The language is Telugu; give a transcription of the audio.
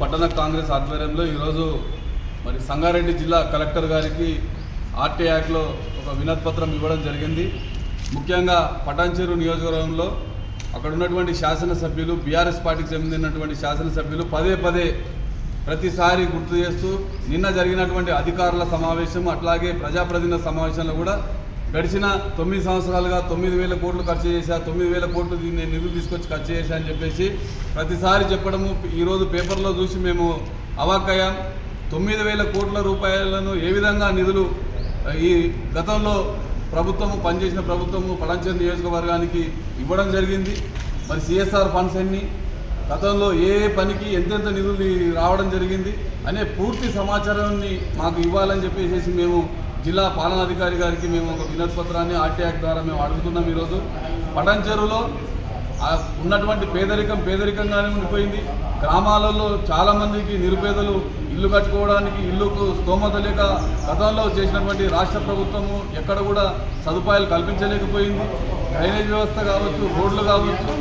పట్టణ కాంగ్రెస్ ఆధ్వర్యంలో ఈరోజు మరి సంగారెడ్డి జిల్లా కలెక్టర్ గారికి ఆర్టీ యాక్ట్లో ఒక వినతిపత్రం ఇవ్వడం జరిగింది. ముఖ్యంగా పటాన్చెరు నియోజకవర్గంలో అక్కడ ఉన్నటువంటి శాసనసభ్యులు బీఆర్ఎస్ పార్టీకి చెందినటువంటి శాసనసభ్యులు పదే పదే ప్రతిసారి గుర్తు చేస్తూ నిన్న జరిగినటువంటి అధికారుల సమావేశం అట్లాగే ప్రజాప్రతినిధుల సమావేశంలో కూడా గడిచిన 9 సంవత్సరాలుగా 9,000 కోట్లు ఖర్చు చేశా, 9,000 కోట్లు దీన్ని నిధులు తీసుకొచ్చి ఖర్చు చేశా అని చెప్పేసి ప్రతిసారి చెప్పడము. ఈరోజు పేపర్లో చూసి మేము అవాక్కయ్యాం. 9,000 కోట్ల రూపాయలను ఏ విధంగా నిధులు ఈ గతంలో ప్రభుత్వము పనిచేసిన ప్రభుత్వము పటాన్చెరు నియోజకవర్గానికి ఇవ్వడం జరిగింది. మరి సిఎస్ఆర్ ఫండ్స్ అన్ని గతంలో ఏ పనికి ఎంతెంత నిధులు రావడం జరిగింది అనే పూర్తి సమాచారాన్ని మాకు ఇవ్వాలని చెప్పేసి మేము జిల్లా పాలనాధికారి గారికి మేము ఒక వినతి పత్రాన్ని ఆర్టీ యాక్ట్ ద్వారా మేము అడుగుతున్నాం. ఈరోజు పటాన్చెరులో ఉన్నటువంటి పేదరికంగానే ఉండిపోయింది. గ్రామాలలో చాలామందికి నిరుపేదలు ఇల్లు కట్టుకోవడానికి ఇల్లుకు స్తోమత లేక గతంలో చేసినటువంటి రాష్ట్ర ప్రభుత్వము ఎక్కడ కూడా సదుపాయాలు కల్పించలేకపోయింది. డ్రైనేజ్ వ్యవస్థ కావచ్చు, రోడ్లు కావచ్చు,